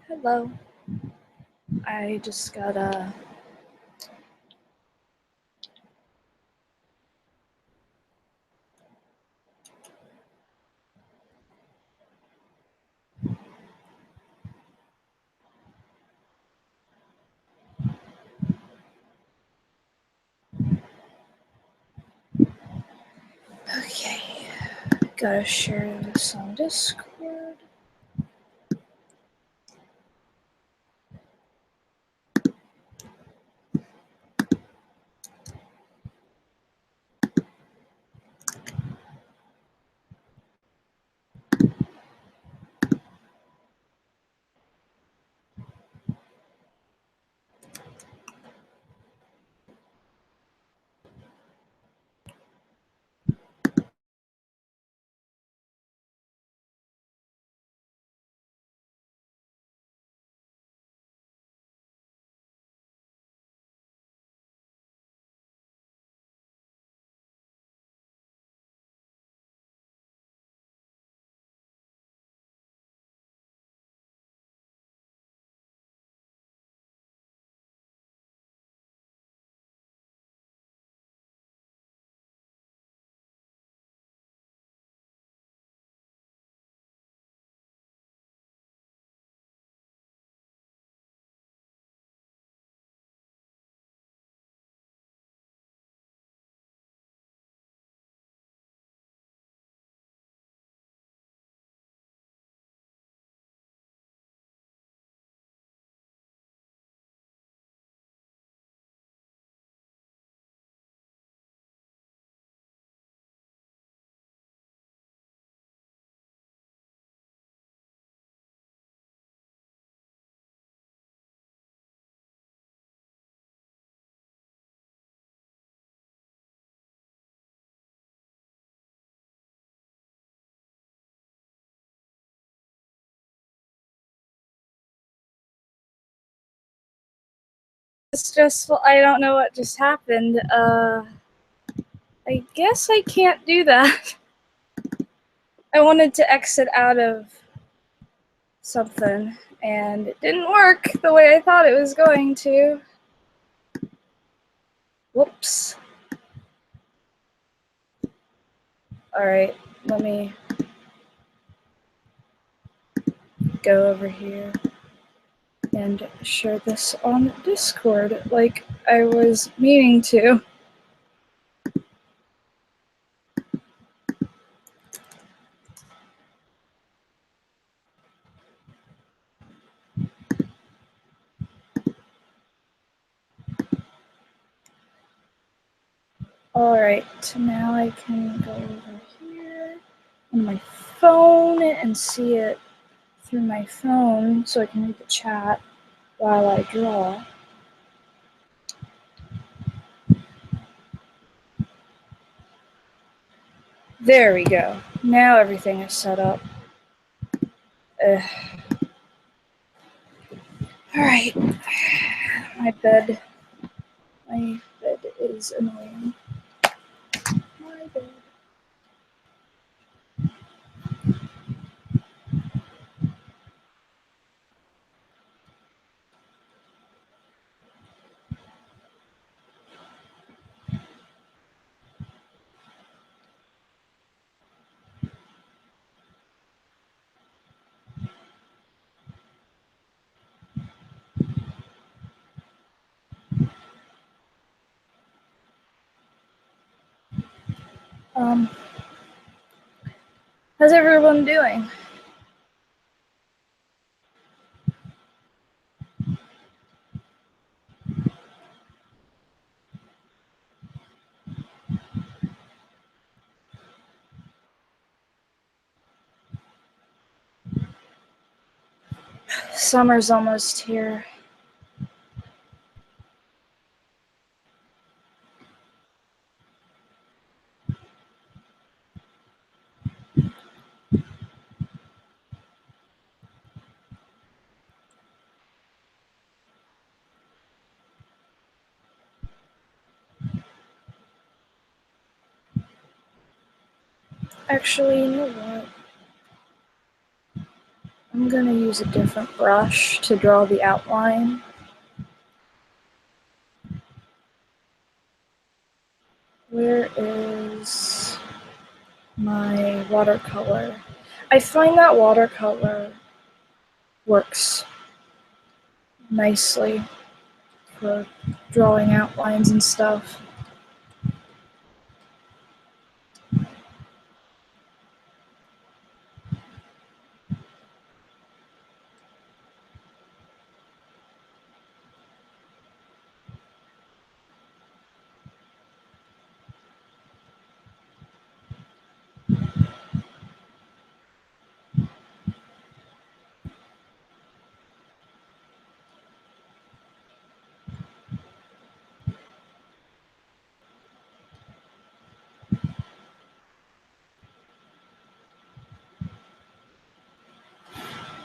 Hello. I just got a okay. Gotta share this on Discord. It's stressful. I don't know what just happened. I guess I can't do that. I wanted to exit out of something, and it didn't work the way I thought it was going to. Whoops. Alright, let me go over here and share this on Discord like I was meaning to. Alright, now I can go over here on my phone and see it through my phone so I can read the chat while I draw. There we go. Now everything is set up. Alright. My bed is annoying. My bed. How's everyone doing? Summer's almost here. Actually, you know what? I'm gonna use a different brush to draw the outline. Where is my watercolor? I find that watercolor works nicely for drawing outlines and stuff.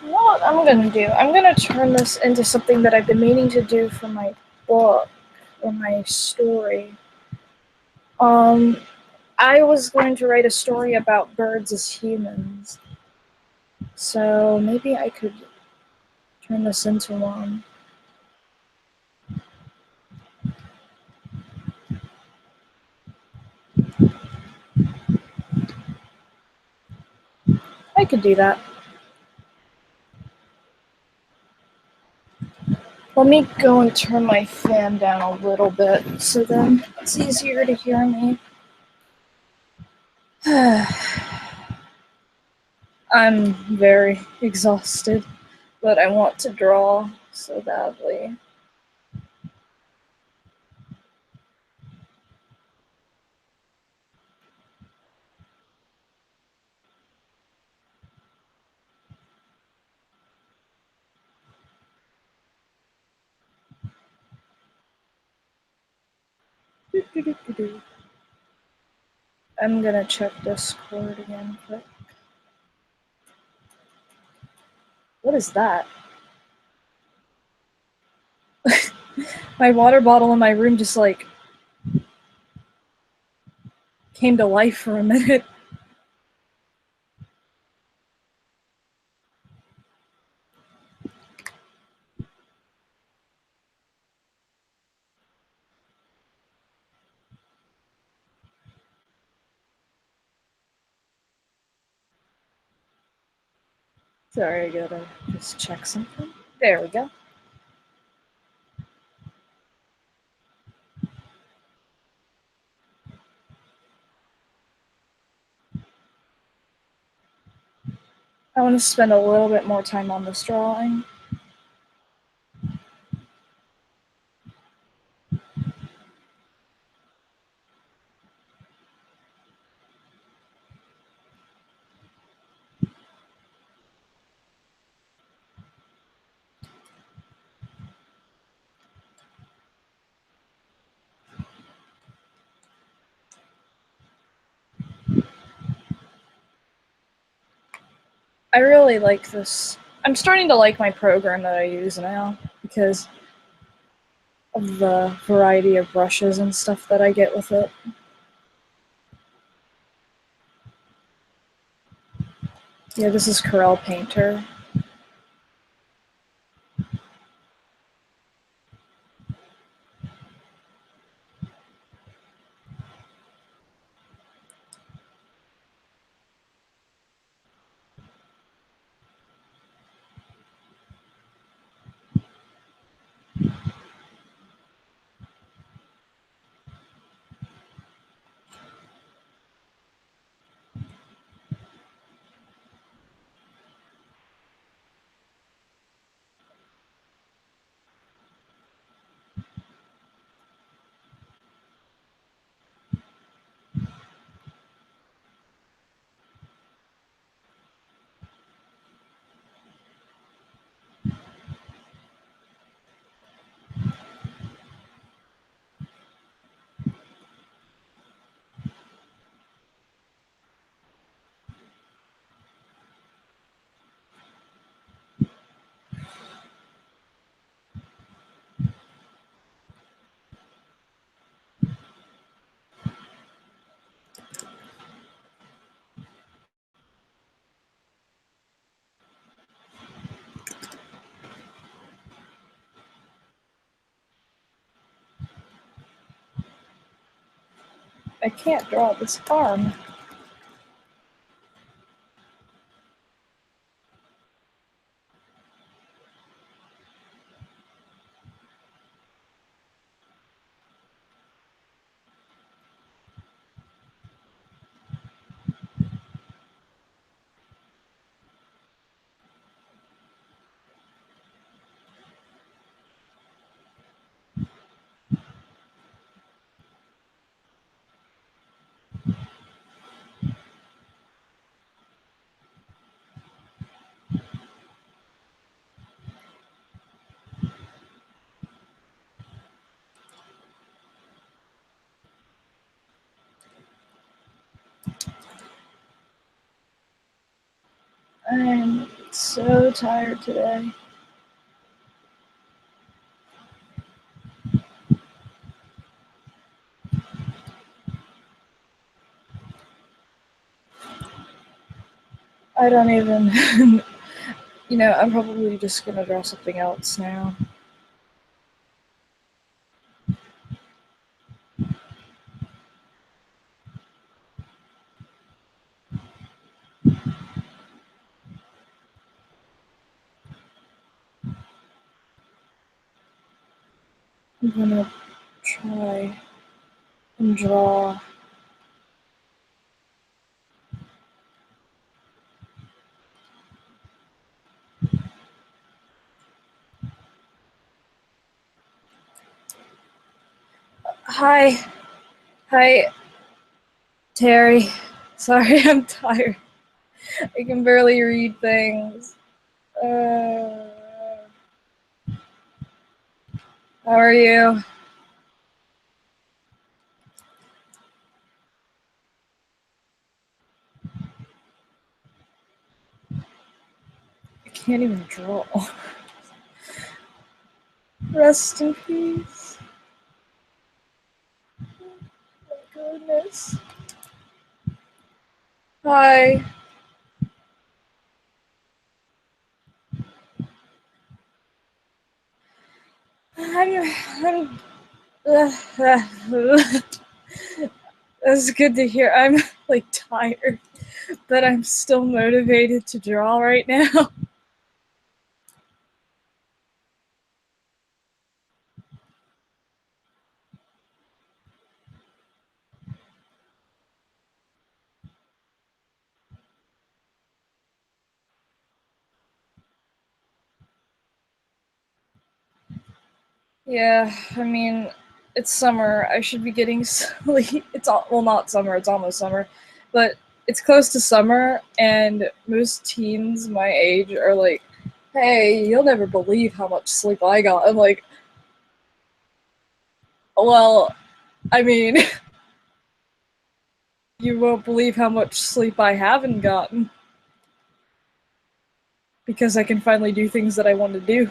You know what I'm gonna do? I'm gonna turn this into something that I've been meaning to do for my book or my story. I was going to write a story about birds as humans. So maybe I could turn this into one. I could do that. Let me go and turn my fan down a little bit so then it's easier to hear me. I'm very exhausted, but I want to draw so badly. I'm gonna check Discord again quick. What is that? My water bottle in my room just like came to life for a minute. Sorry, I gotta just check something. There we go. I want to spend a little bit more time on this drawing. I really like this. I'm starting to like my program that I use now because of the variety of brushes and stuff that I get with it. Yeah, this is Corel Painter. I can't draw this arm. I'm so tired today. I don't even, I'm probably just gonna draw something else now. I'm gonna try and draw. Hi, Terry. Sorry, I'm tired. I can barely read things. How are you? I can't even draw. Rest in peace. My goodness. Hi. I'm That's good to hear. I'm like tired, but I'm still motivated to draw right now. Yeah, I mean, it's summer. I should be getting sleep. Not summer. It's almost summer, but it's close to summer, and most teens my age are like, "Hey, you'll never believe how much sleep I got." I'm like, "Well, I mean, you won't believe how much sleep I haven't gotten because I can finally do things that I want to do."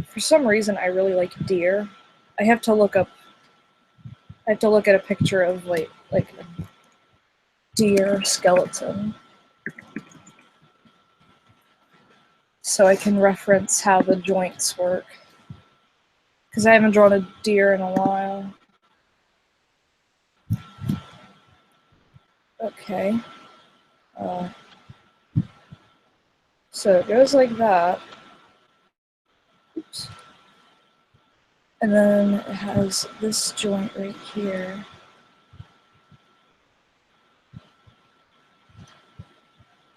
For some reason, I really like deer. I have to look up. I have to look at a picture of like a deer skeleton so I can reference how the joints work. Because I haven't drawn a deer in a while. Okay. Uh, so it goes like that. Oops. And then it has this joint right here.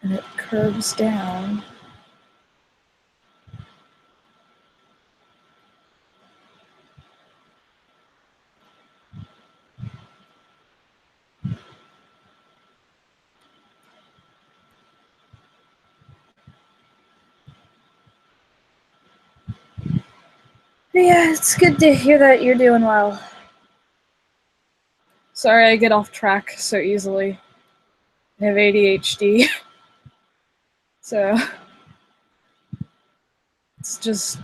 And it curves down. But yeah, it's good to hear that you're doing well. Sorry I get off track so easily. I have ADHD. So it's just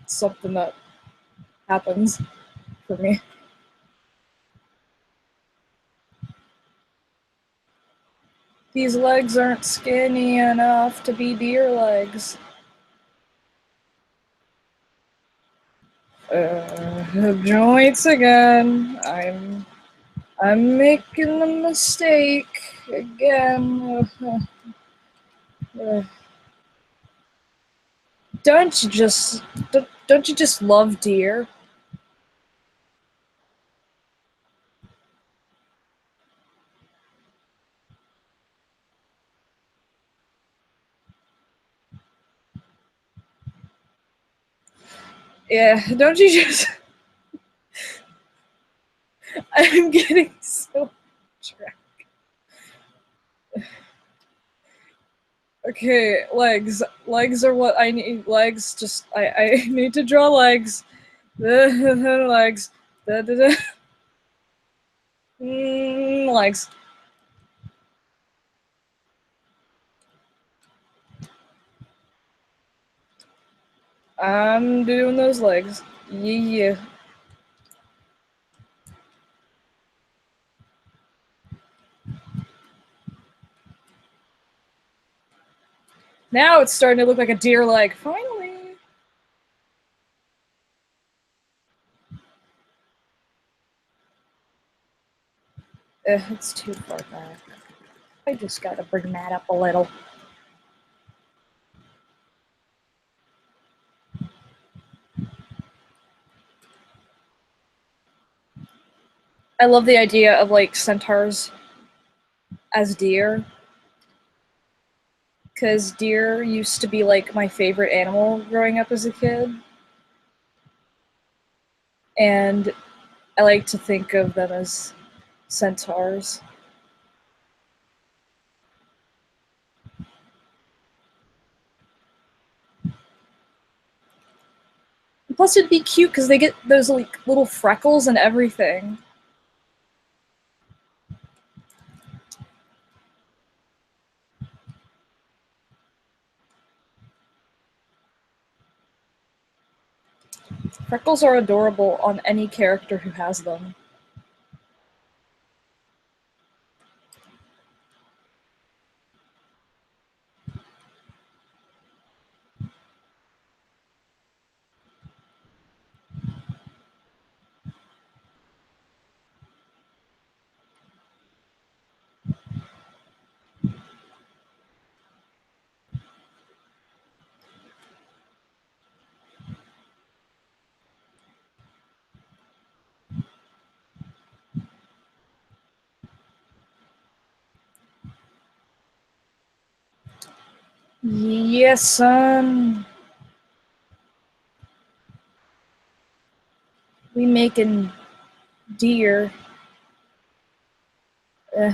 something that happens for me. These legs aren't skinny enough to be deer legs. Joints again. I'm making a mistake again. Don't you just don't you just love deer? Yeah, don't you just? I'm getting so trapped. Okay, legs. Legs are what I need. Legs. Just I need to draw legs. Legs. Legs. I'm doing those legs. Yeah. Now it's starting to look like a deer leg. Finally. It's too far back. I just gotta bring that up a little. I love the idea of like centaurs as deer, because deer used to be like my favorite animal growing up as a kid, and I like to think of them as centaurs. Plus, it'd be cute because they get those like little freckles and everything. Freckles are adorable on any character who has them. Yes, son. We making deer. Uh,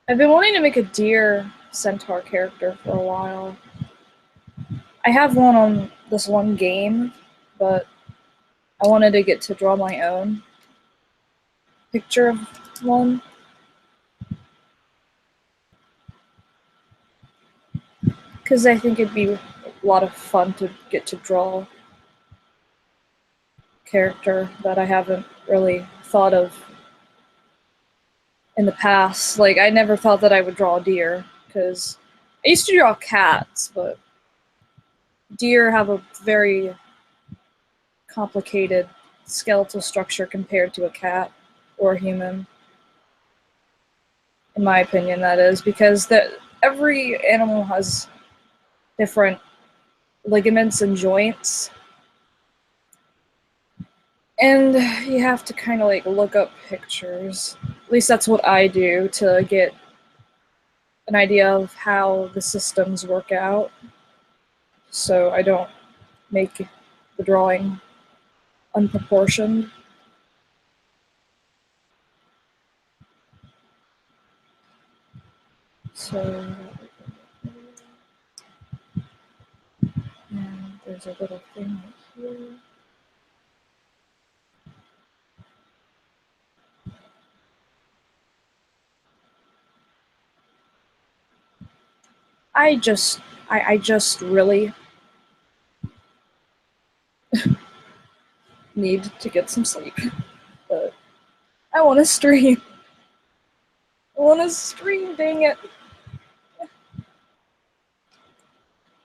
I've been wanting to make a deer centaur character for a while. I have one on this one game, but I wanted to get to draw my own picture of one. Because I think it'd be a lot of fun to get to draw a character that I haven't really thought of in the past. Like, I never thought that I would draw a deer, because I used to draw cats, but deer have a very complicated skeletal structure compared to a cat or a human. In my opinion, that is, because every animal has different ligaments and joints, and you have to kind of like look up pictures. At least that's what I do to get an idea of how the systems work out, so I don't make the drawing unproportioned. So, and there's a little thing right here. I just really need to get some sleep. But I want to stream. I want to stream, dang it.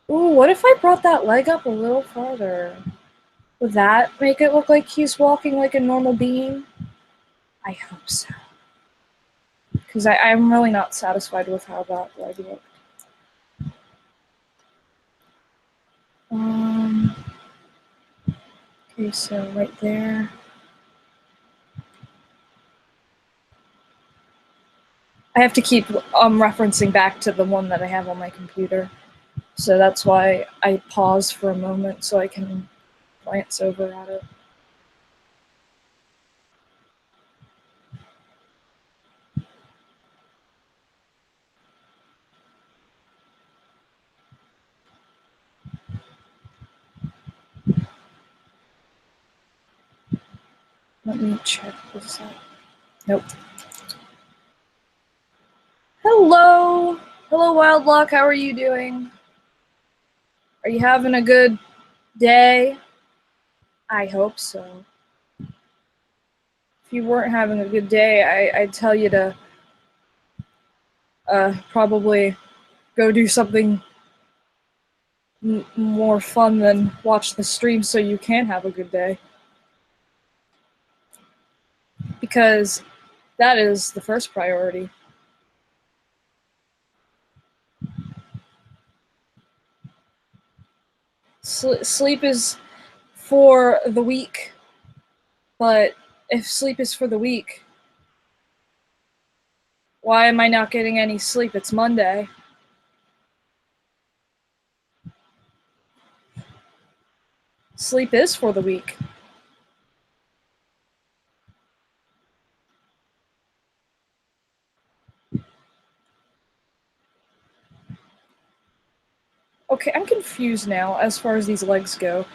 Ooh, what if I brought that leg up a little farther? Would that make it look like he's walking like a normal being? I hope so. Because I'm really not satisfied with how that leg looked. Okay, so right there. I have to keep referencing back to the one that I have on my computer. So that's why I pause for a moment so I can glance over at it. Let me check this out. Nope. Hello! Hello, Wildlock. How are you doing? Are you having a good day? I hope so. If you weren't having a good day, I'd tell you to probably go do something more fun than watch the stream so you can have a good day. Because that is the first priority. Sleep is for the weak, but if sleep is for the weak, why am I not getting any sleep? It's Monday. Sleep is for the weak. Okay, I'm confused now as far as these legs go.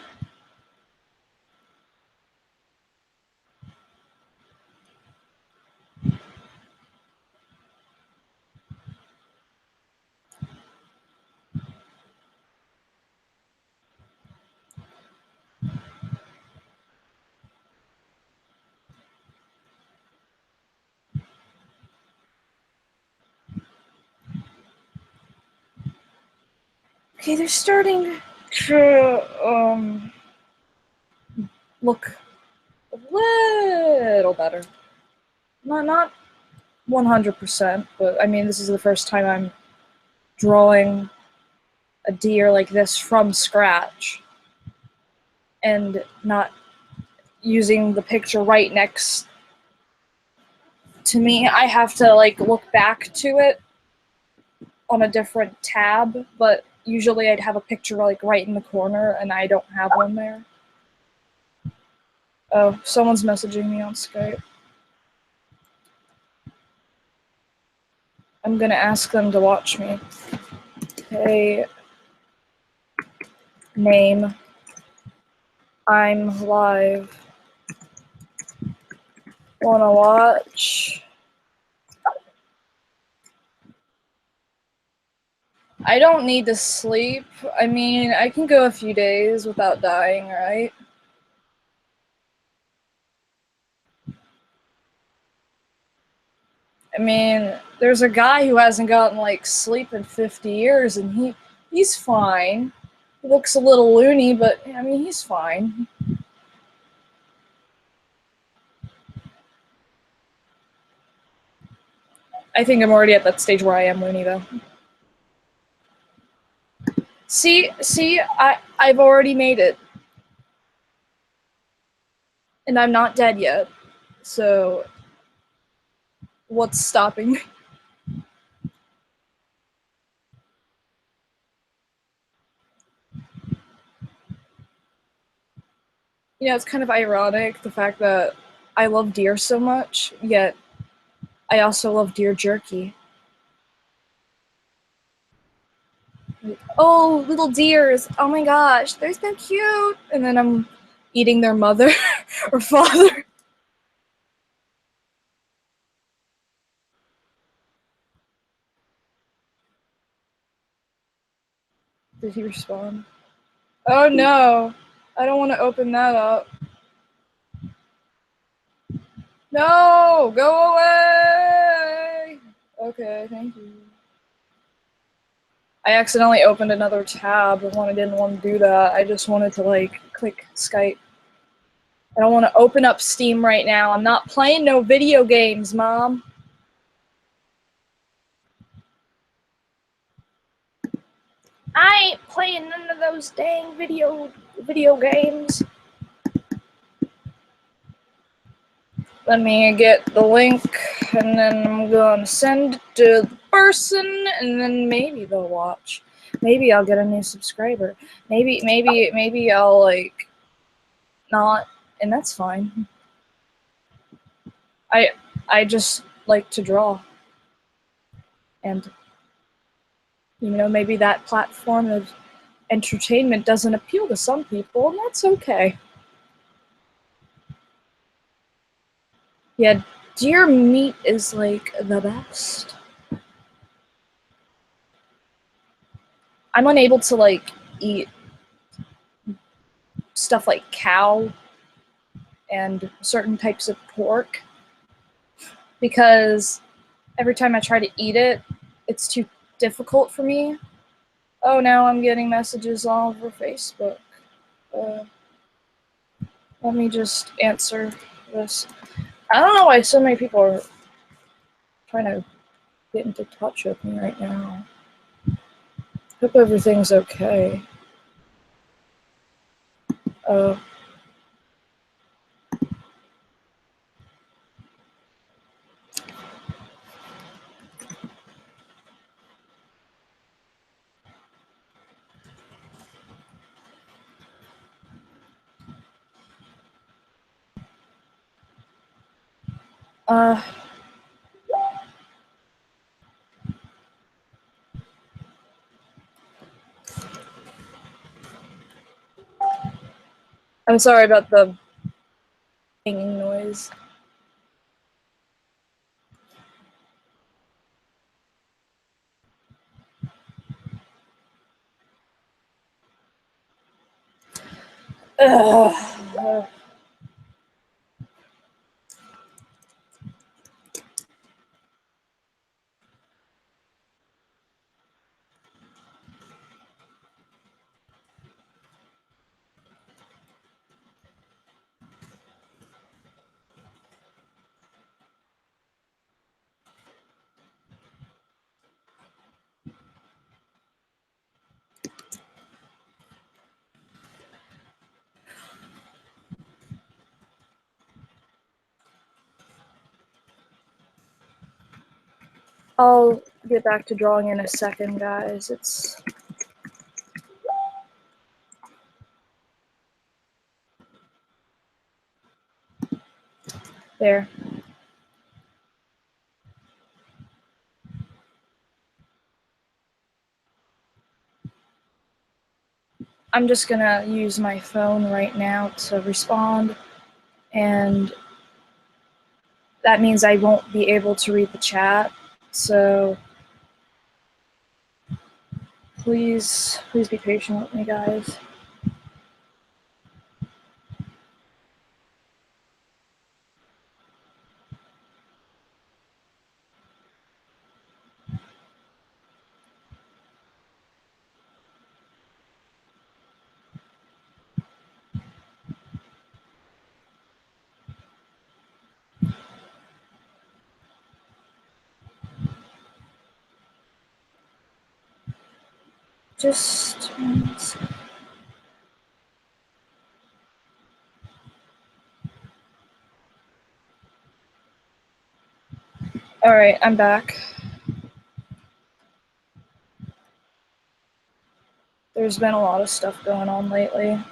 Okay, they're starting to look a little better. Not 100%, but I mean, this is the first time I'm drawing a deer like this from scratch and not using the picture right next to me. I have to like look back to it on a different tab, but usually I'd have a picture like right in the corner and I don't have one there. Oh, someone's messaging me on Skype. I'm gonna ask them to watch me. Hey, name. I'm live. Wanna watch? I don't need to sleep. I mean, I can go a few days without dying, right? I mean, there's a guy who hasn't gotten like sleep in 50 years and he's fine. He looks a little loony, but I mean, he's fine. I think I'm already at that stage where I am loony though. See, I've already made it. And I'm not dead yet. So what's stopping me? You know, it's kind of ironic, the fact that I love deer so much, yet I also love deer jerky. Oh, little deers. Oh my gosh, they're so cute. And then I'm eating their mother or father. Did he respond? Oh no, I don't want to open that up. No, go away. Okay, thank you. I accidentally opened another tab when I didn't want to do that. I just wanted to like click Skype. I don't want to open up Steam right now. I'm not playing no video games, Mom. I ain't playing none of those dang video games. Let me get the link, and then I'm gonna send it to the person, and then maybe they'll watch. Maybe I'll get a new subscriber. Maybe I'll like not, and that's fine. I just like to draw, and maybe that platform of entertainment doesn't appeal to some people, and that's okay. Yeah, deer meat is like the best. I'm unable to like eat stuff like cow and certain types of pork because every time I try to eat it, it's too difficult for me. Oh, now I'm getting messages all over Facebook. Uh, Let me just answer this. I don't know why so many people are trying to get into touch with me right now. Hope everything's okay. Uh, uh, I'm sorry about the banging noise. Ugh. I'll get back to drawing in a second, guys. It's there. I'm just gonna use my phone right now to respond, and that means I won't be able to read the chat. So please be patient with me, guys. Just all right, I'm back. There's been a lot of stuff going on lately.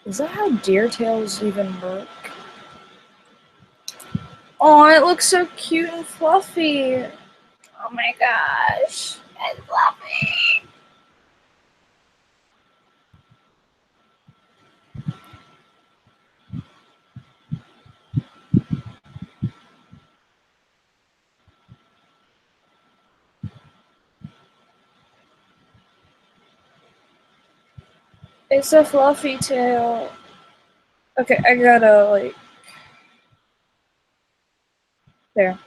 Is that how deer tails even work? Oh, it looks so cute and fluffy. Oh my gosh, it's fluffy. It's a fluffy tail. Okay, I gotta, like, there.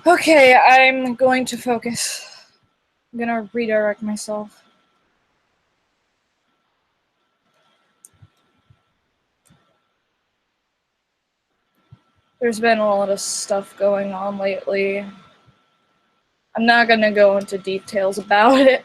Okay, I'm going to focus. I'm gonna redirect myself. There's been a lot of stuff going on lately. I'm not gonna go into details about it.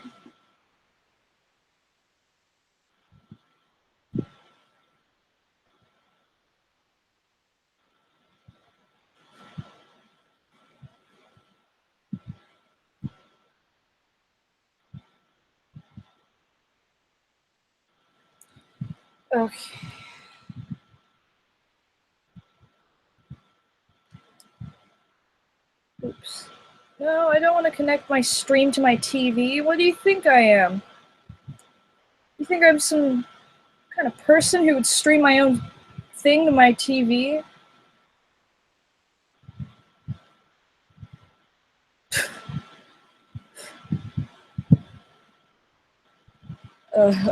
Okay. Oops. No, I don't want to connect my stream to my TV. What do you think I am? You think I'm some kind of person who would stream my own thing to my TV?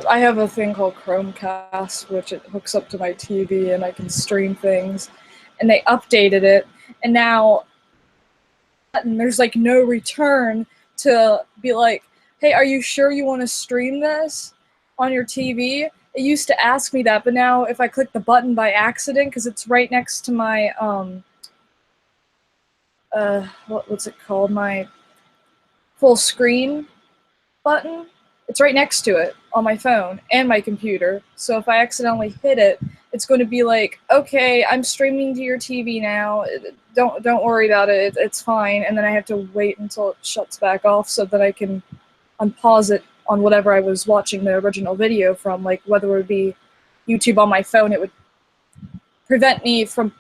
I have a thing called Chromecast, which it hooks up to my TV and I can stream things. And they updated it, and now there's like no return to be like, hey, are you sure you want to stream this on your TV? It used to ask me that, but now if I click the button by accident, because it's right next to my what's it called? My full screen button. It's right next to it on my phone and my computer. So if I accidentally hit it, it's going to be like, okay, I'm streaming to your TV now. Don't worry about it. It's fine. And then I have to wait until it shuts back off so that I can unpause it on whatever I was watching the original video from. Like whether it would be YouTube on my phone, it would prevent me from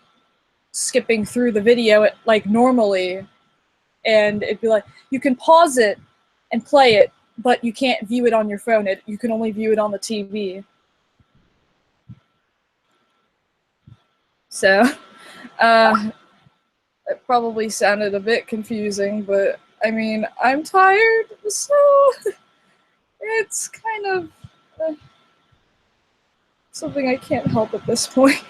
skipping through the video like normally, and it'd be like, you can pause it and play it, but you can't view it on your phone. You can only view it on the TV. So, it probably sounded a bit confusing, but I mean, I'm tired, so it's kind of something I can't help at this point.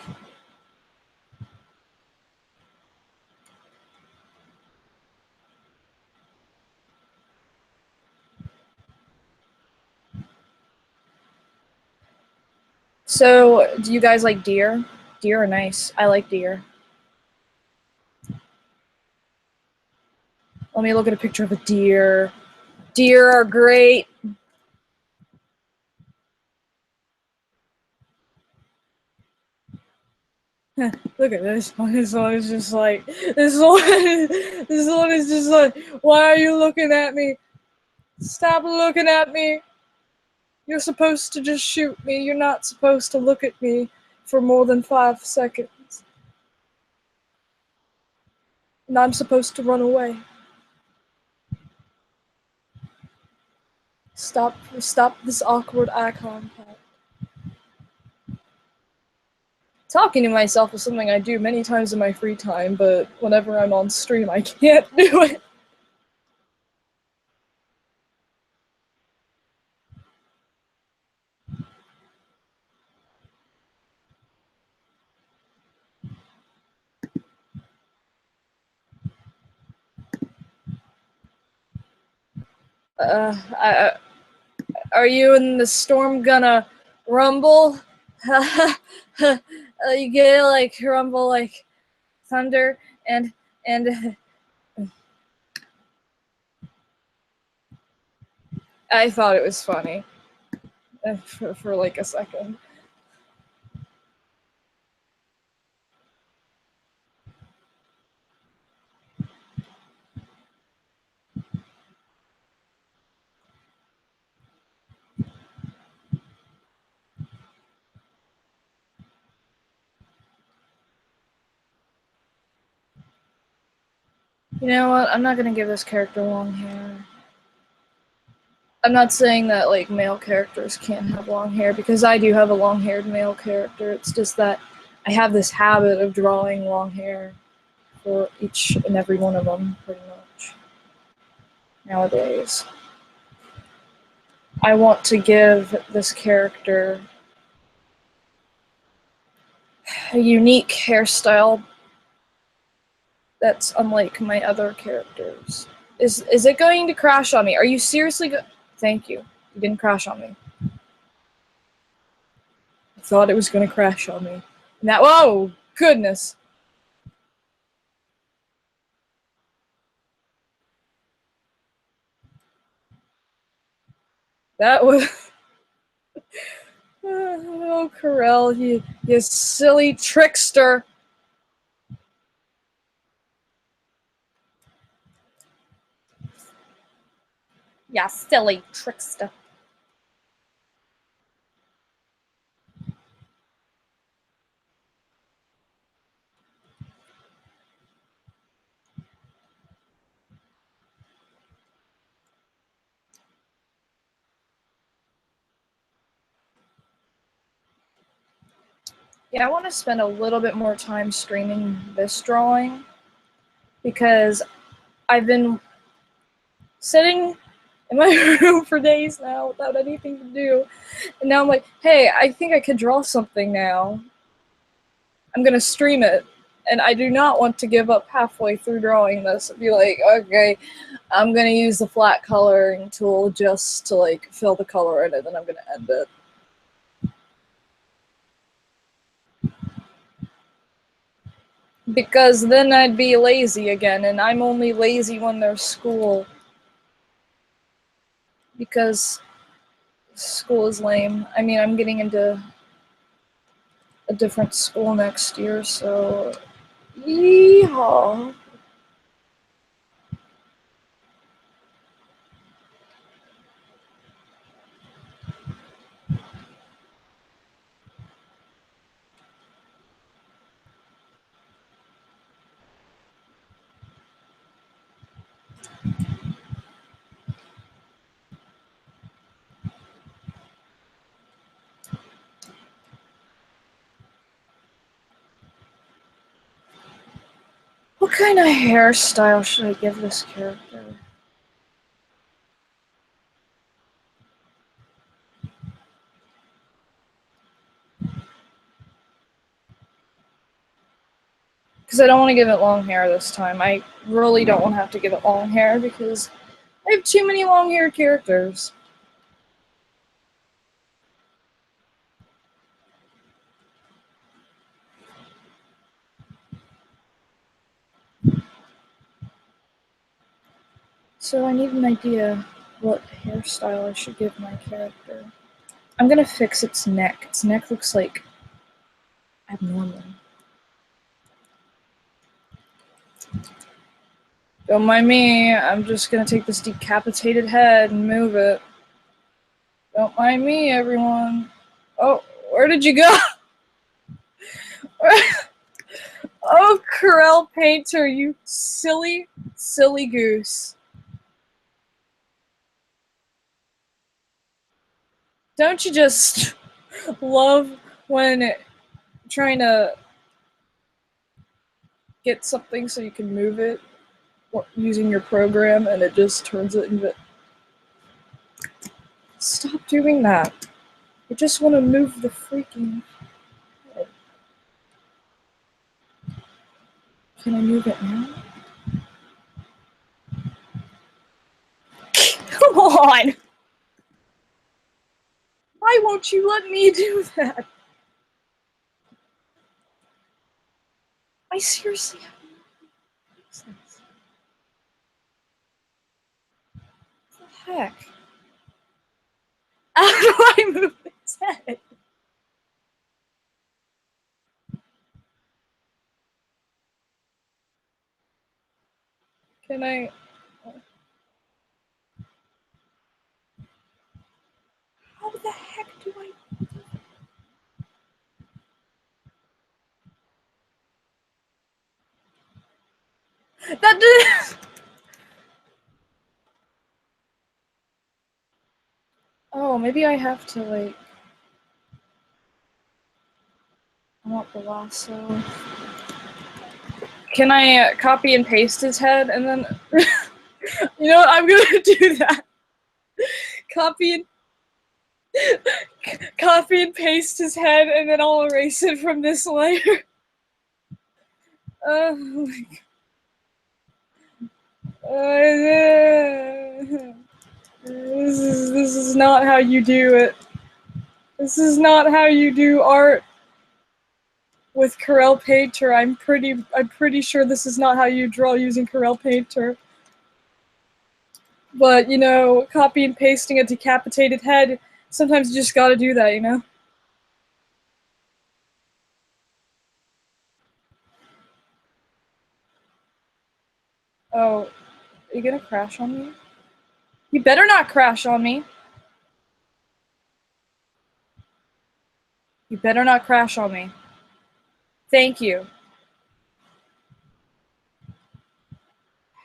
So, do you guys like deer? Deer are nice. I like deer. Let me look at a picture of a deer. Deer are great. Look at this one. This one is just like, this one is just like, why are you looking at me? Stop looking at me. You're supposed to just shoot me. You're not supposed to look at me for more than 5 seconds. And I'm supposed to run away. Stop this awkward eye contact. Talking to myself is something I do many times in my free time, but whenever I'm on stream, I can't do it. I, are you and the storm gonna rumble? You get like rumble like thunder and I thought it was funny for like a second. You know what? I'm not gonna give this character long hair. I'm not saying that like male characters can't have long hair, because I do have a long-haired male character. It's just that I have this habit of drawing long hair for each and every one of them, pretty much. Nowadays, I want to give this character a unique hairstyle that's unlike my other characters. Is it going to crash on me? Are you seriously Thank you. You didn't crash on me. I thought it was going to crash on me. Now, whoa, goodness. That was... Oh, Corel, you silly trickster. Yeah, silly trickster. Yeah, I want to spend a little bit more time streaming this drawing, because I've been sitting in my room for days now without anything to do. And now I'm like, hey, I think I could draw something now. I'm gonna stream it. And I do not want to give up halfway through drawing this and be like, okay, I'm gonna use the flat coloring tool just to like fill the color in it, and I'm gonna end it. Because then I'd be lazy again, and I'm only lazy when there's school. Because school is lame. I mean, I'm getting into a different school next year, so yeehaw. What kind of hairstyle should I give this character? Because I don't want to give it long hair this time. I really don't want to have to give it long hair because I have too many long-haired characters. So I need an idea what hairstyle I should give my character. I'm gonna fix its neck. Its neck looks like abnormal. Don't mind me, I'm just gonna take this decapitated head and move it. Don't mind me, everyone. Oh, where did you go? Oh, Corel Painter, you silly, silly goose. Don't you just love when trying to get something so you can move it using your program and it just turns it into... Stop doing that. I just want to move the freaking head. Can I move it now? Come on! Why won't you let me do that? I seriously have no sense. What the heck? How do I move its head? Can I... How the heck do I... That did... Oh, maybe I have to, like... I want the lasso. Can I copy and paste his head and then... You know what? I'm gonna do that. Copy and... Copy and paste his head and then I'll erase it from this layer. Oh my god. This is not how you do it. This is not how you do art with Corel Painter. I'm pretty sure this is not how you draw using Corel Painter. But, you know, copy and pasting a decapitated head, sometimes you just gotta do that, you know? Oh, are you gonna crash on me? You better not crash on me. You better not crash on me. Thank you. What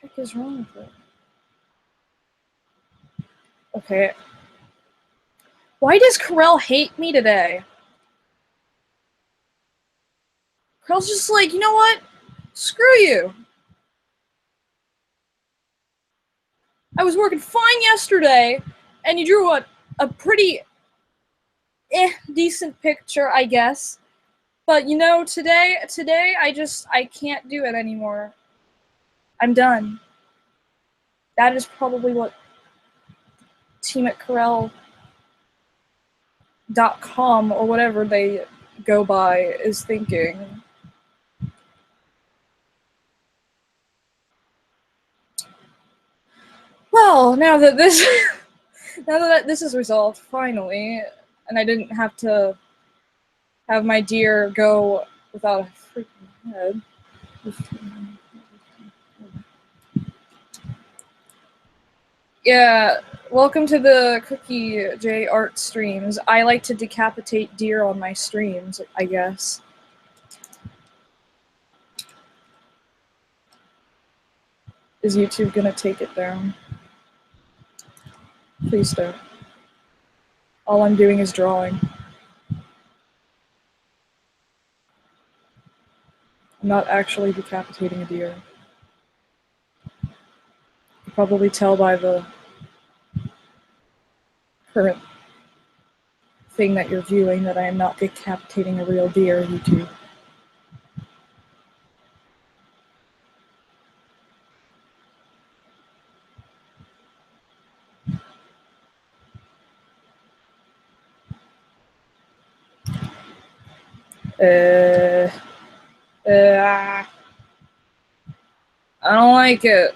the heck is wrong with it? Okay. Why does Corel hate me today? Corel's just like, you know what? Screw you. I was working fine yesterday, and you drew a pretty decent picture, I guess. But you know, today I can't do it anymore. I'm done. That is probably what team at Corel.com or whatever they go by is thinking. Well, now that this is resolved finally, and I didn't have to have my deer go without a freaking head. Yeah, welcome to the Cookiejay art streams. I like to decapitate deer on my streams, I guess. Is YouTube gonna take it down? Please don't. All I'm doing is drawing. I'm not actually decapitating a deer. You probably tell by the current thing that you're viewing that I am not decapitating a real deer, YouTube. I don't like it.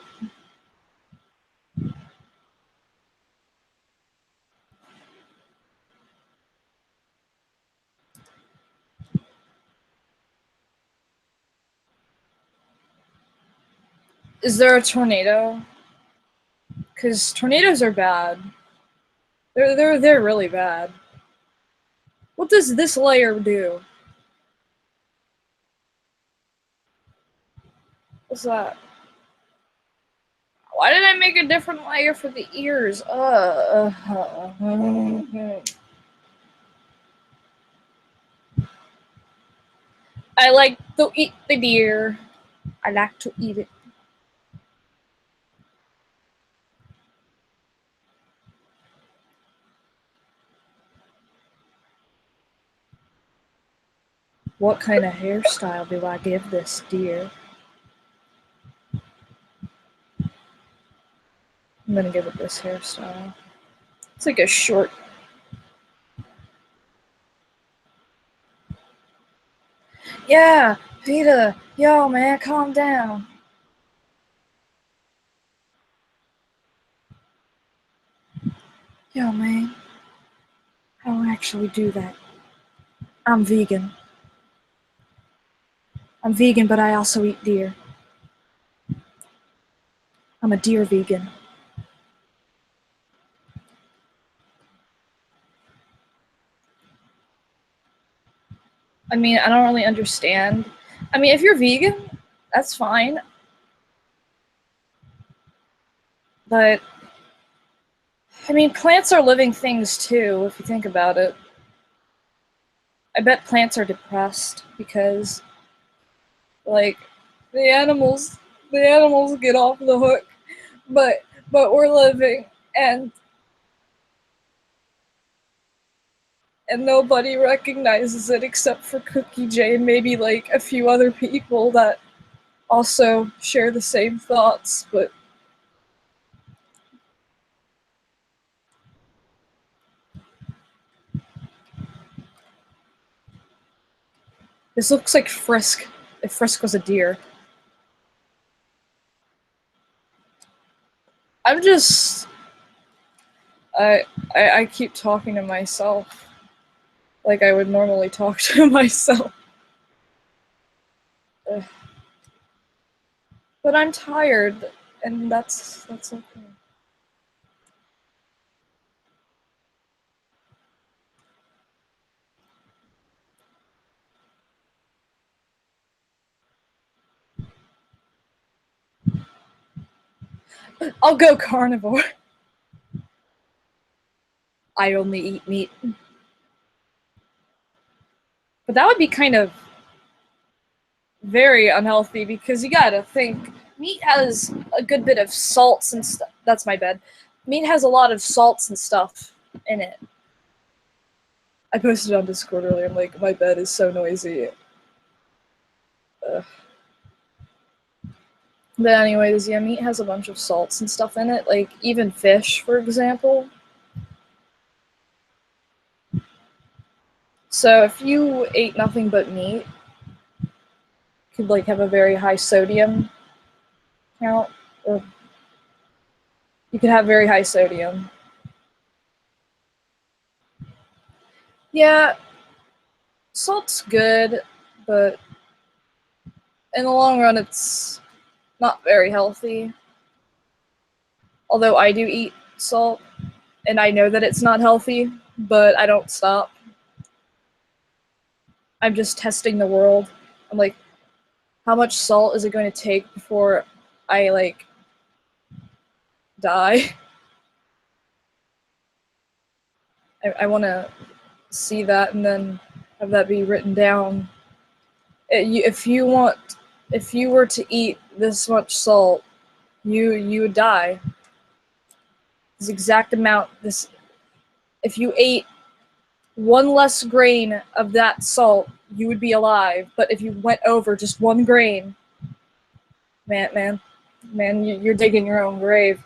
Is there a tornado? Because tornadoes are bad. They're really bad. What does this layer do? What's that? Why did I make a different layer for the ears? I like to eat the deer. I like to eat it. What kind of hairstyle do I give this deer? I'm gonna give it this hairstyle. It's like a short... Yeah, Peter, yo man, calm down. Yo man, I don't actually do that. I'm vegan. I'm vegan, but I also eat deer. I'm a deer vegan. I mean, I don't really understand. I mean, if you're vegan, that's fine. But I mean, plants are living things too, if you think about it. I bet plants are depressed because, like, the animals, the animals get off the hook, but we're living, and nobody recognizes it except for Cookiejay and maybe like a few other people that also share the same thoughts, but this looks like Frisk, if Frisk was a deer. I'm just I keep talking to myself like I would normally talk to myself. Ugh. But I'm tired, and that's okay. I'll go carnivore. I only eat meat. But that would be kind of very unhealthy because you gotta think meat has a good bit of salts and stuff. That's my bed. Meat has a lot of salts and stuff in it. I posted on Discord earlier. I'm like, my bed is so noisy. Ugh. But anyways, yeah, meat has a bunch of salts and stuff in it. Like even fish, for example. So if you ate nothing but meat, you could like have a very high sodium count, or you could have very high sodium. Yeah, salt's good, but in the long run, it's not very healthy. Although I do eat salt, and I know that it's not healthy, but I don't stop. I'm just testing the world. I'm like, how much salt is it going to take before I like die? I want to see that and then have that be written down. If you were to eat this much salt, you would die. This exact amount. This if you ate one less grain of that salt, you would be alive. But if you went over just one grain, man, you're digging your own grave.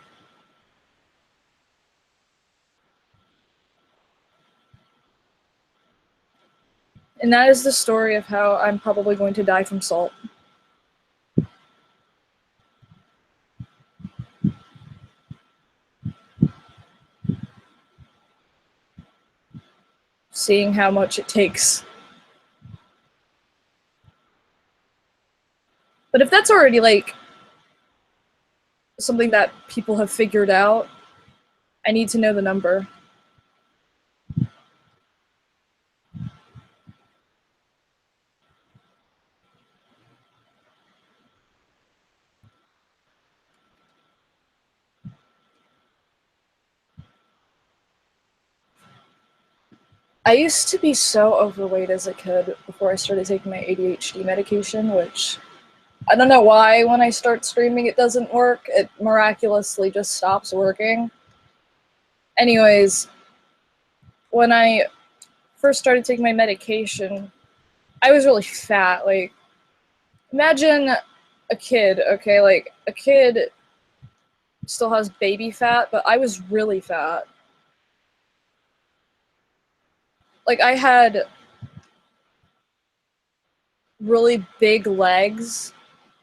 And that is the story of how I'm probably going to die from salt. Seeing how much it takes. But if that's already like something that people have figured out, I need to know the number. I used to be so overweight as a kid before I started taking my ADHD medication, which I don't know why when I start streaming it doesn't work. It miraculously just stops working. Anyways, when I first started taking my medication, I was really fat. Like, imagine a kid, okay? Like, a kid still has baby fat, but I was really fat. Like, I had really big legs,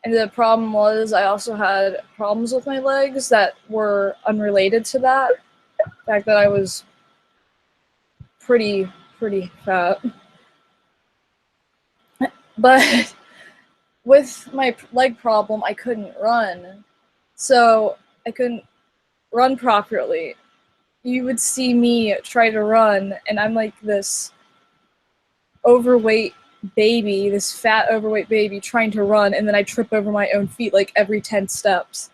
and the problem was I also had problems with my legs that were unrelated to that. The fact that I was pretty fat. But with my leg problem, I couldn't run. So I couldn't run properly. You would see me try to run, and I'm like this overweight baby, this fat overweight baby trying to run, and then I trip over my own feet like every 10 steps.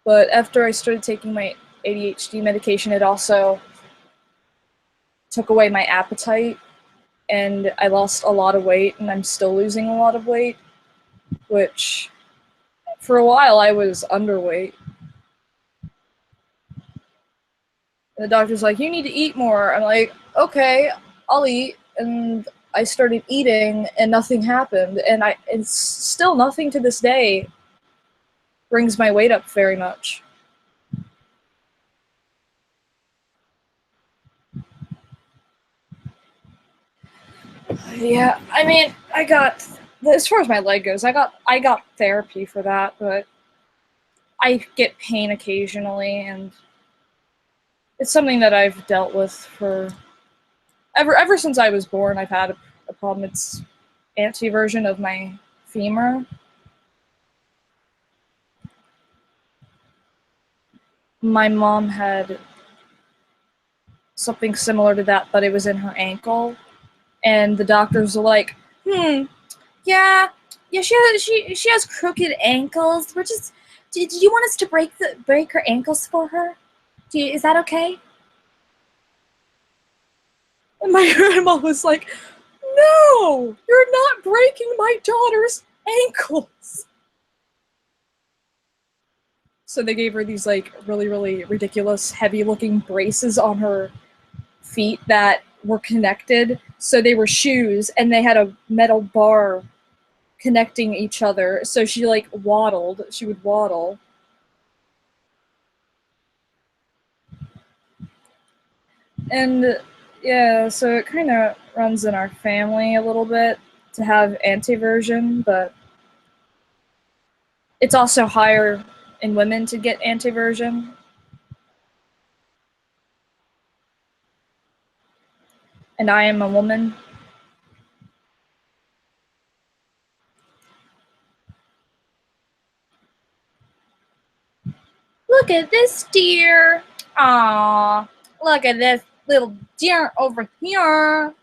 But after I started taking my ADHD medication, it also took away my appetite, and I lost a lot of weight, and I'm still losing a lot of weight, which for a while I was underweight. And the doctor's like, you need to eat more. I'm like, okay, I'll eat. And I started eating, and nothing happened. And it's still nothing to this day brings my weight up very much. Yeah, I mean, as far as my leg goes, I got therapy for that, but I get pain occasionally, and it's something that I've dealt with for ever since I was born. I've had a problem. It's anti-version of my femur. My mom had something similar to that, but it was in her ankle, and the doctors were like, yeah, yeah, she has crooked ankles. We're just, do you want us to break her ankles for her? Is that okay? And my grandma was like, no, you're not breaking my daughter's ankles. So they gave her these like really, really ridiculous, heavy looking braces on her feet that were connected. So they were shoes, and they had a metal bar connecting each other. So she like waddled. She would waddle. And yeah, so it kind of runs in our family a little bit to have anti-version, but it's also higher in women to get anti-version. And I am a woman. Look at this deer. Aww. Look at this little deer over here.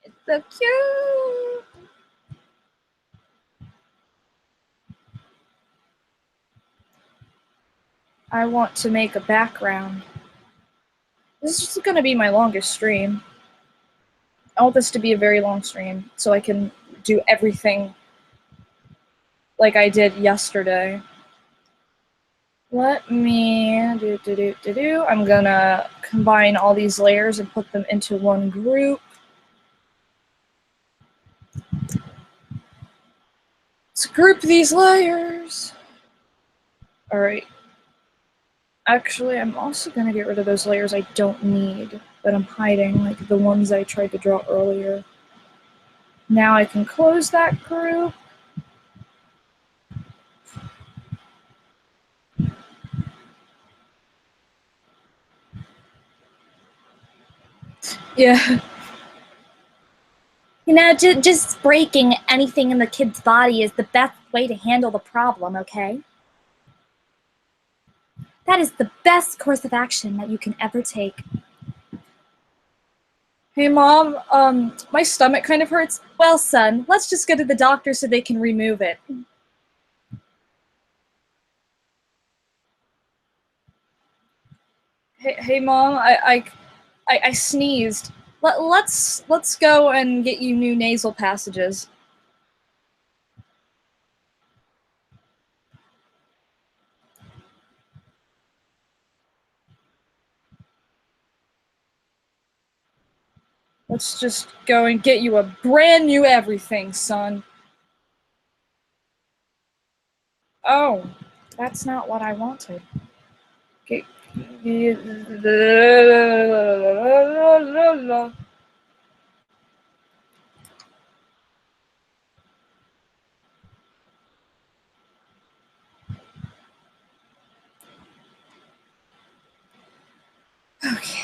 It's so cute. I want to make a background. This is going to be my longest stream. I want this to be a very long stream so I can do everything like I did yesterday. Let me do. I'm gonna combine all these layers and put them into one group. Let's group these layers. All right. Actually, I'm also gonna get rid of those layers I don't need that I'm hiding, like the ones I tried to draw earlier. Now I can close that group. Yeah. You know, just breaking anything in the kid's body is the best way to handle the problem, okay? That is the best course of action that you can ever take. Hey, Mom, my stomach kind of hurts. Well, son, let's just go to the doctor so they can remove it. Hey, Mom, I sneezed. Let's go and get you new nasal passages. Let's just go and get you a brand new everything, son. Oh, that's not what I wanted. Okay. Okay.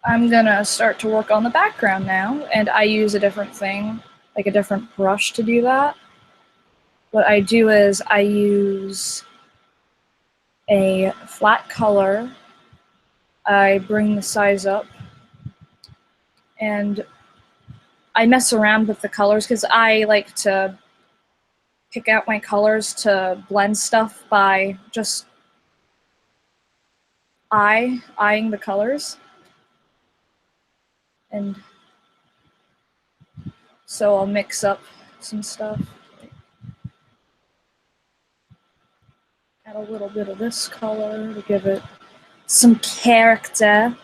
I'm gonna start to work on the background now, and I use a different thing, like a different brush to do that. What I do is I use a flat color, I bring the size up, and I mess around with the colors because I like to pick out my colors to blend stuff by just eyeing the colors. And so I'll mix up some stuff. Add a little bit of this color to give it some character.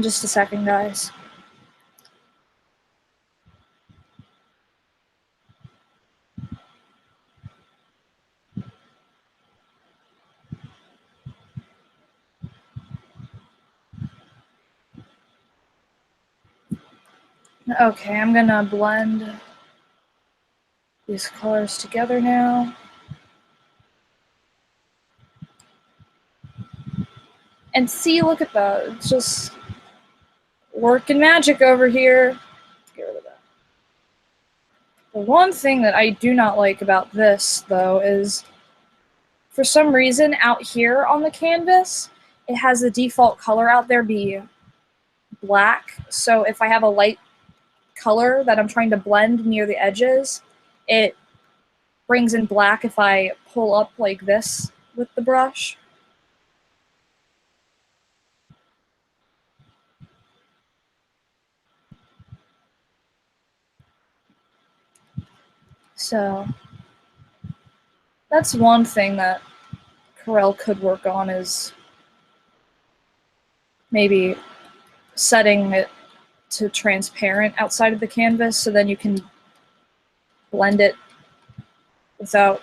Just a second, guys. Okay, I'm gonna blend these colors together now. And see, look at that. It's just working magic over here. Get rid of that. The one thing that I do not like about this, though, is for some reason out here on the canvas, it has the default color out there be black. So if I have a light color that I'm trying to blend near the edges, it brings in black if I pull up like this with the brush. So that's one thing that Corel could work on, is maybe setting it to transparent outside of the canvas so then you can blend it without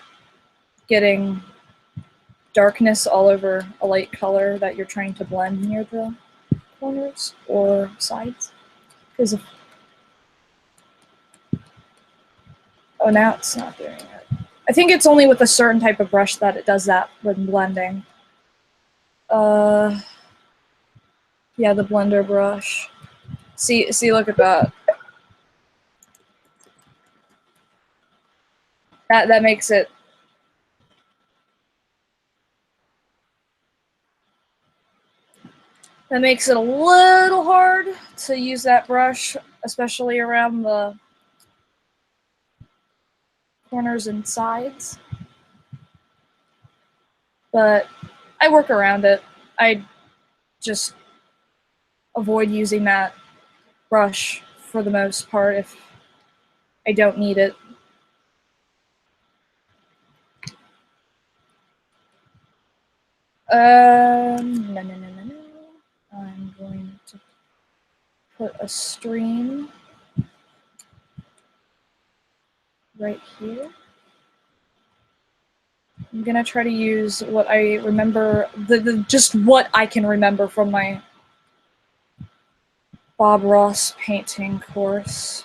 getting darkness all over a light color that you're trying to blend near the corners or sides. Because oh, now it's not doing it. I think it's only with a certain type of brush that it does that when blending. Yeah, the blender brush. See, look at that. That makes it. That makes it a little hard to use that brush, especially around the corners and sides. But I work around it. I just avoid using that brush for the most part if I don't need it. No. I'm going to put a stream right here. I'm gonna try to use what I remember, just what I can remember from my Bob Ross painting course,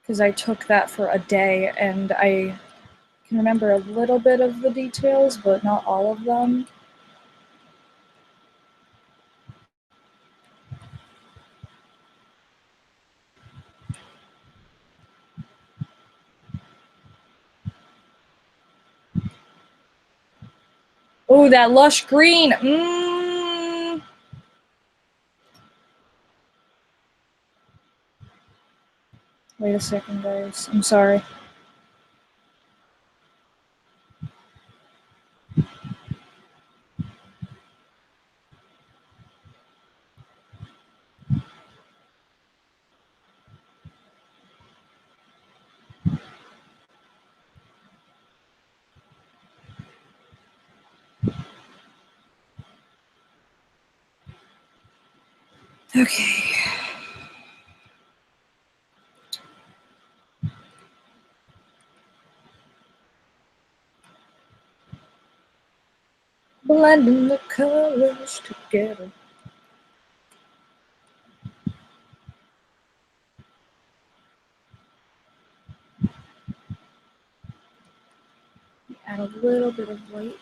because I took that for a day and I can remember a little bit of the details, but not all of them. Oh, that lush green. Wait a second, guys. I'm sorry. Okay. Blending the colors together. add a little bit of white.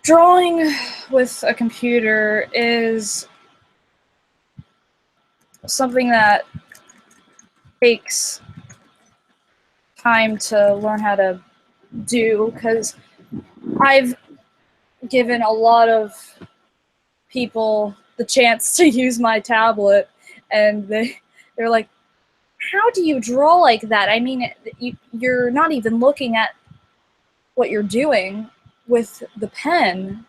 Drawing with a computer is something that takes time to learn how to do, because I've given a lot of people the chance to use my tablet, and they're like, how do you draw like that? I mean, you're not even looking at what you're doing with the pen,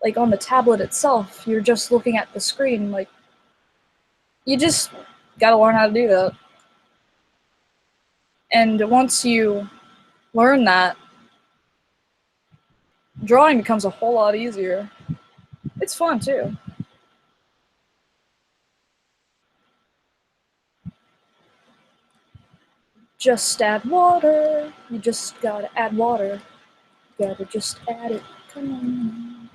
like on the tablet itself. You're just looking at the screen. Like, you just gotta learn how to do that. And once you learn that, drawing becomes a whole lot easier. It's fun too. Just add water. You just gotta add water. You gotta just add it. Come on.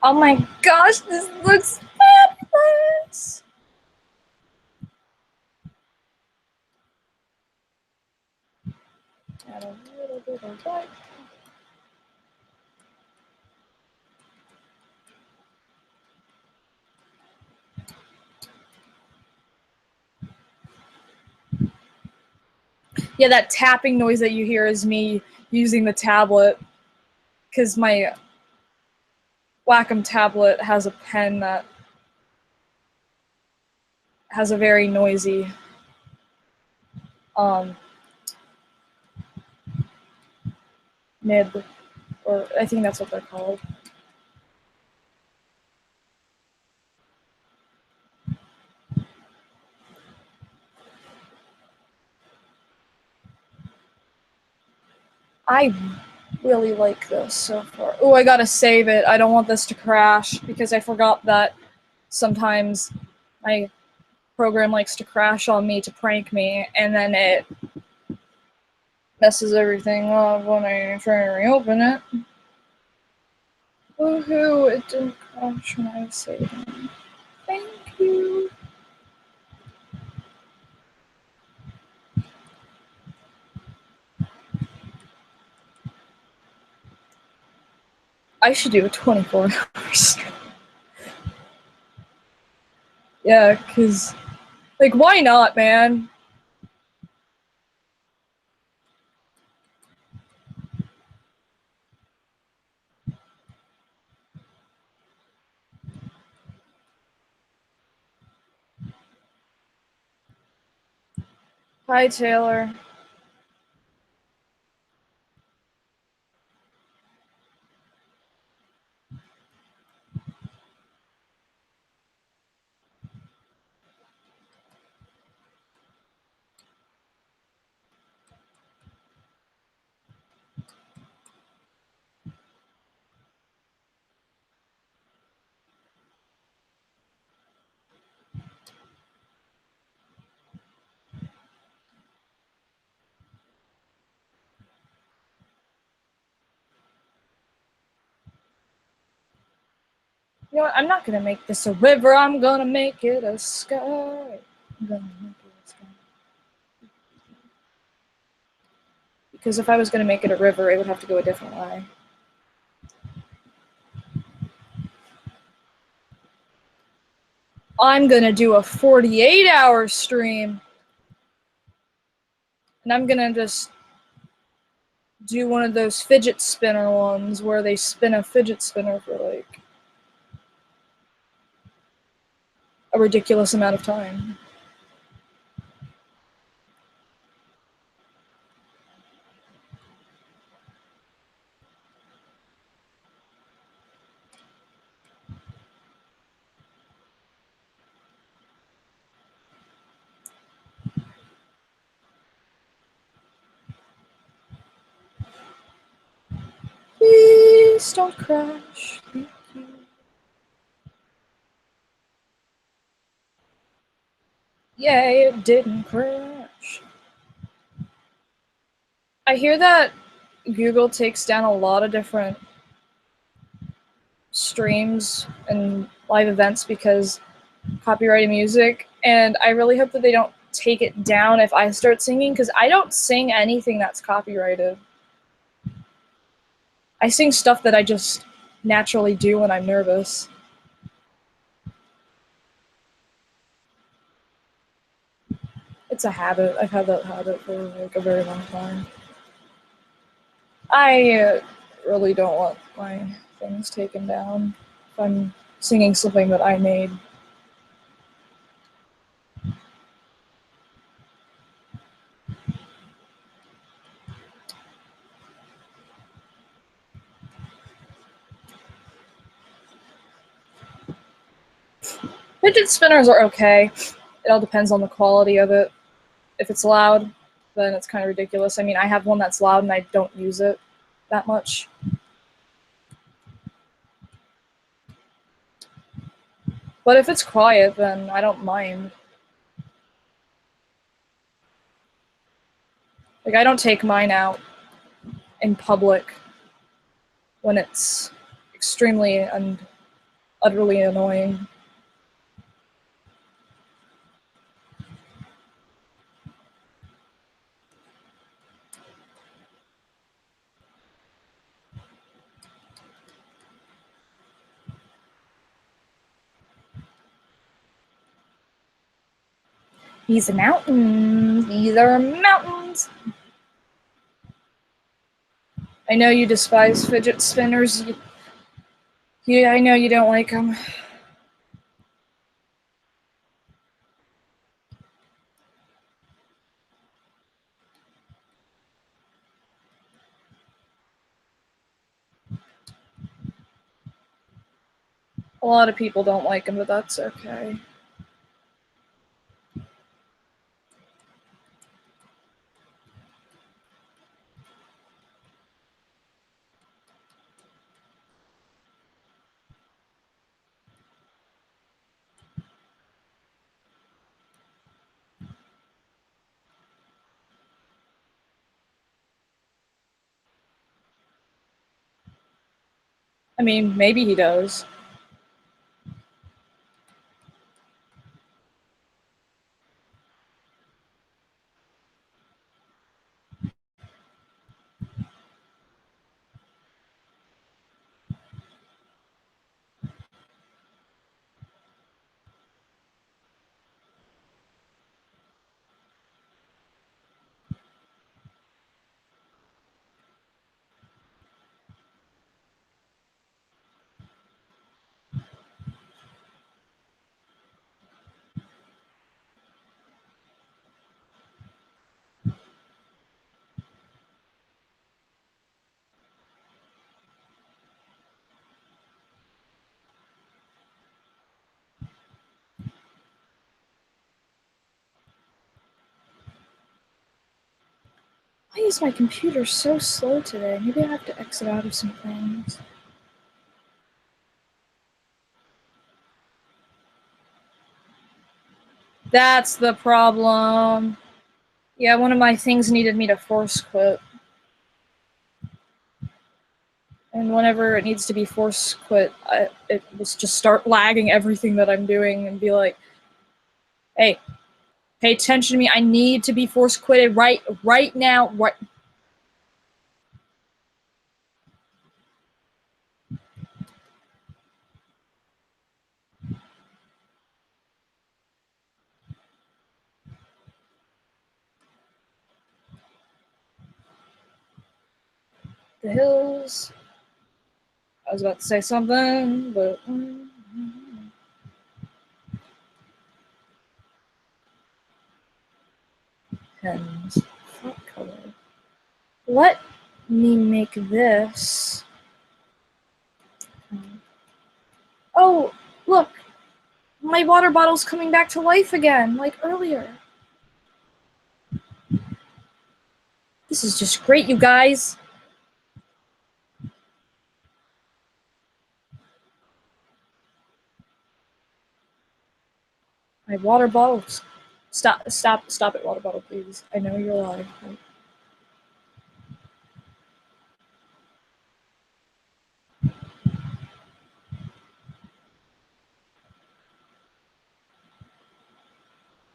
Oh my gosh, this looks fabulous! Add a little bit of white. Yeah, that tapping noise that you hear is me using the tablet, because my Wacom tablet has a pen that has a very noisy nib, or I think that's what they're called. I really like this so far. Oh, I gotta save it. I don't want this to crash, because I forgot that sometimes my program likes to crash on me to prank me, and then it messes everything up when I try to reopen it. Woohoo, it didn't crash when I was saving. Thank you. I should do a 24 hours. Yeah, because, like, why not, man? Hi, Taylor. You know what? I'm not gonna make this a river. I'm gonna make it a sky. I'm gonna make it a sky. Because if I was gonna make it a river, it would have to go a different way. I'm gonna do a 48-hour stream. And I'm gonna just do one of those fidget spinner ones where they spin a fidget spinner for like a ridiculous amount of time. Please don't crash. Thank you. Yay, it didn't crash. I hear that Google takes down a lot of different streams and live events because copyrighted music, and I really hope that they don't take it down if I start singing, because I don't sing anything that's copyrighted. I sing stuff that I just naturally do when I'm nervous. It's a habit. I've had that habit for like a very long time. I really don't want my things taken down if I'm singing something that I made. Fidget spinners are okay. It all depends on the quality of it. If it's loud, then it's kind of ridiculous. I mean, I have one that's loud and I don't use it that much. But if it's quiet, then I don't mind. Like, I don't take mine out in public when it's extremely and utterly annoying. These are mountains. These are mountains. I know you despise fidget spinners. Yeah, I know you don't like them. A lot of people don't like them, but that's okay. I mean, maybe he does. Why is my computer so slow today? Maybe I have to exit out of some things. That's the problem. Yeah, one of my things needed me to force quit. And whenever it needs to be force quit, it will just start lagging everything that I'm doing and be like, hey, pay attention to me. I need to be force quitted right now. Right. The hills. I was about to say something, but pens. What color? Let me make this. Oh, look! My water bottle's coming back to life again, like earlier. This is just great, you guys. My water bottle. Stop it, water bottle, please. I know you're alive.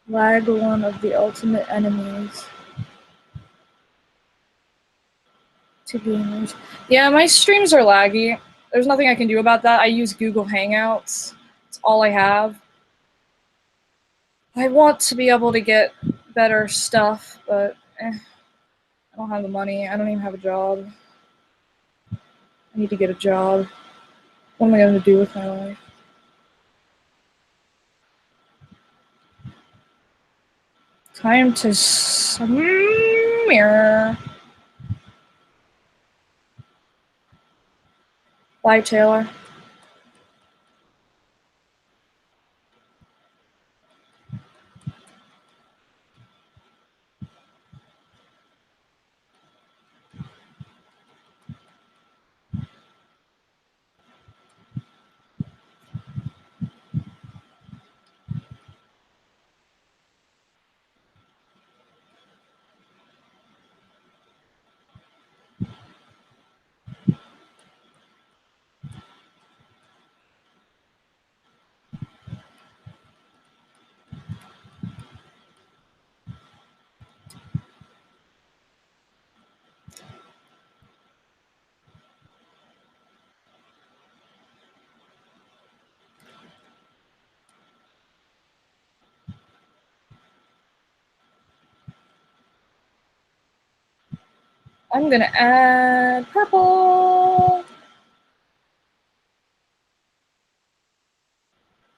Lag one of the ultimate enemies to gamers. Yeah, my streams are laggy. There's nothing I can do about that. I use Google Hangouts. It's all I have. I want to be able to get better stuff, but I don't have the money. I don't even have a job. I need to get a job. What am I going to do with my life? Time to smear. Bye, Taylor. I'm gonna add purple.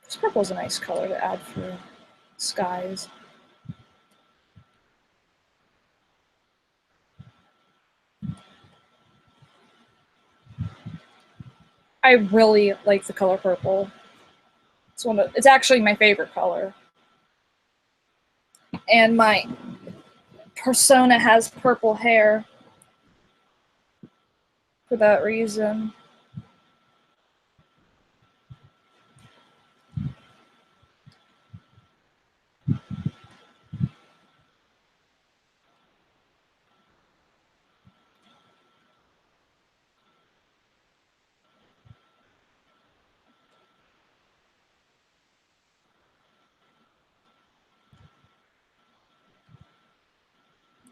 This purple is a nice color to add for skies. I really like the color purple. It's actually my favorite color. And my persona has purple hair for that reason.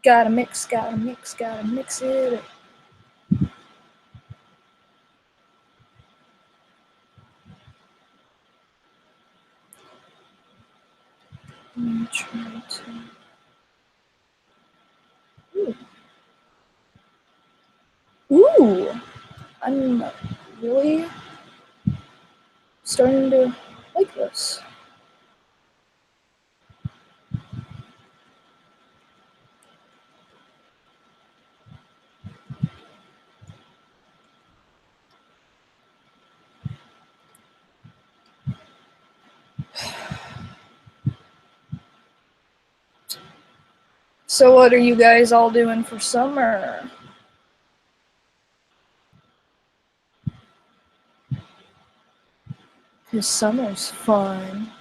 Gotta mix it. I'm trying to. Ooh! I'm really starting to like this. So what are you guys all doing for summer? Because summer's fun.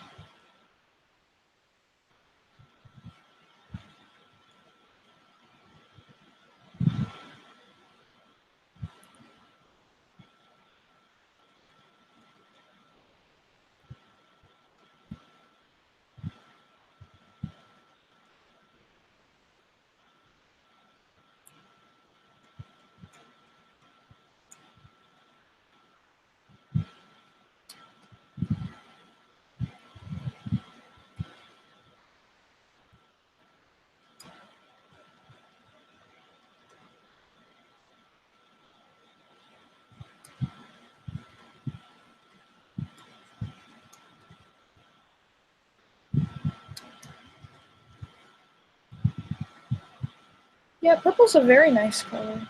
Yeah, purple's a very nice color.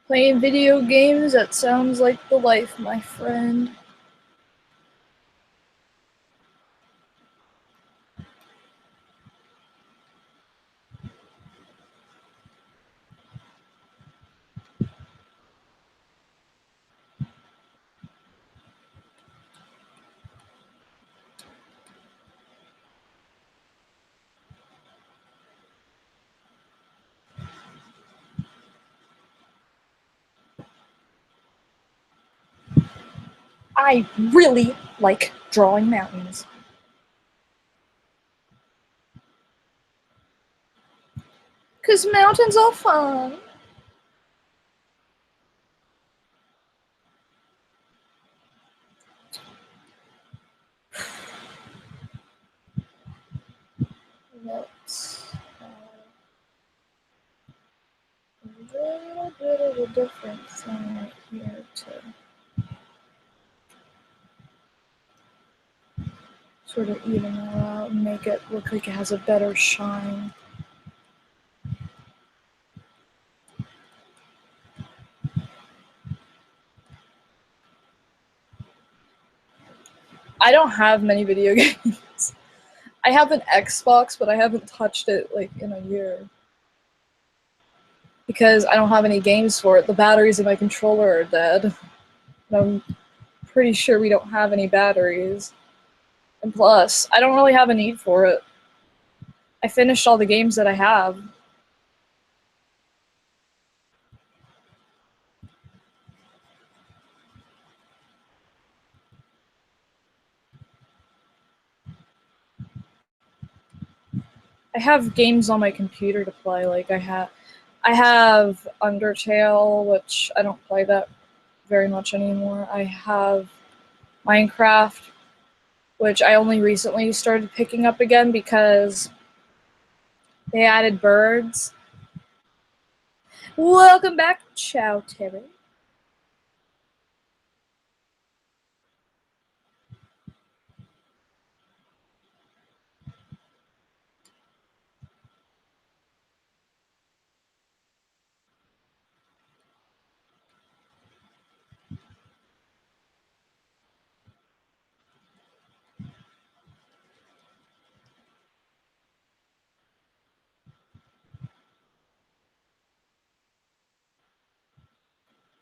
Playing video games, that sounds like the life, my friend. I really like drawing mountains. Because mountains are fun. Let's a little bit of a different thing right here to sort of even it out and make it look like it has a better shine. I don't have many video games. I have an Xbox, but I haven't touched it like in a year. Because I don't have any games for it. The batteries in my controller are dead. I'm pretty sure we don't have any batteries. And plus, I don't really have a need for it. I finished all the games that I have. I have games on my computer to play. Like I have Undertale, which I don't play that very much anymore. I have Minecraft, which I only recently started picking up again because they added birds. Welcome back, Chow Terry.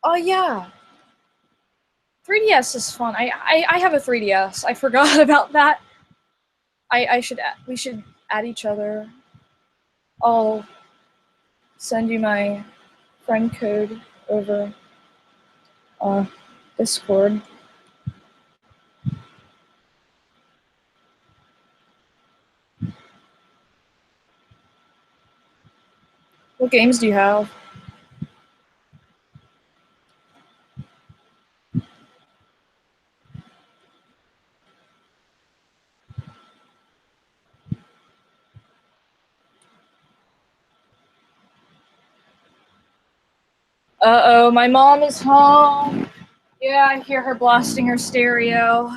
Oh yeah, 3DS is fun. I have a 3DS. I forgot about that. We should add each other. I'll send you my friend code over Discord. What games do you have? Uh-oh, my mom is home. Yeah, I hear her blasting her stereo.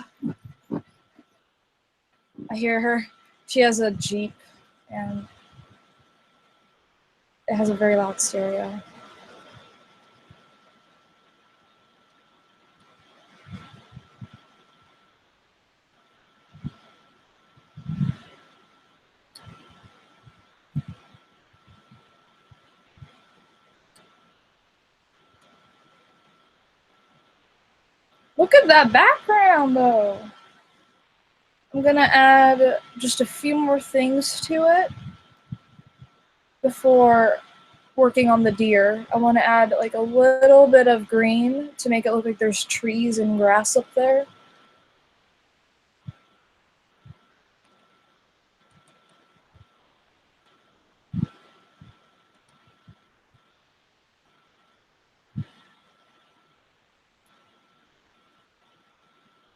I hear her. She has a Jeep, and it has a very loud stereo. Look at that background, though. I'm gonna add just a few more things to it before working on the deer. I want to add like a little bit of green to make it look like there's trees and grass up there.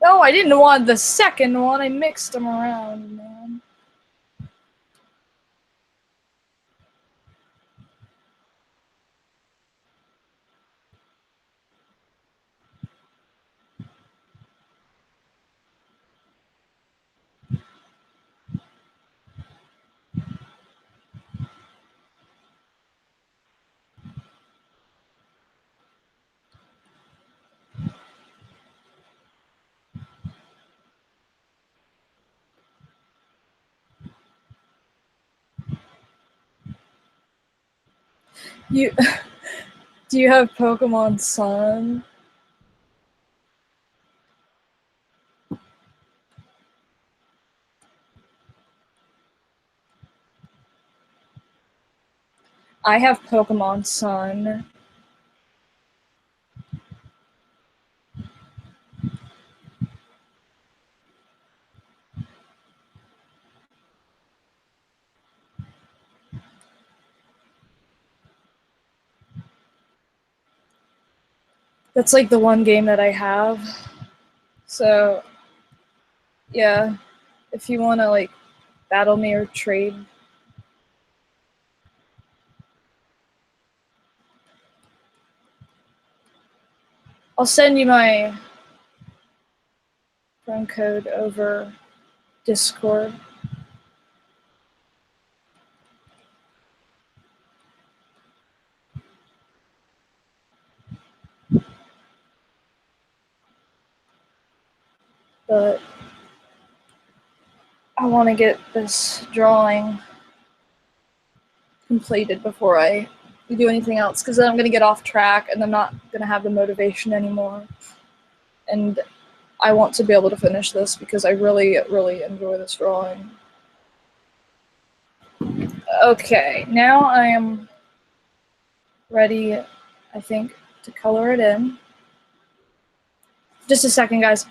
No, I didn't want the second one. I mixed them around, man. You do you have Pokemon Sun? I have Pokemon Sun. That's like the one game that I have. So, yeah, if you want to like battle me or trade. I'll send you my phone code over Discord. But I want to get this drawing completed before I do anything else, because then I'm going to get off track and I'm not going to have the motivation anymore. And I want to be able to finish this because I really, really enjoy this drawing. Okay, now I am ready, I think, to color it in. Just a second, guys.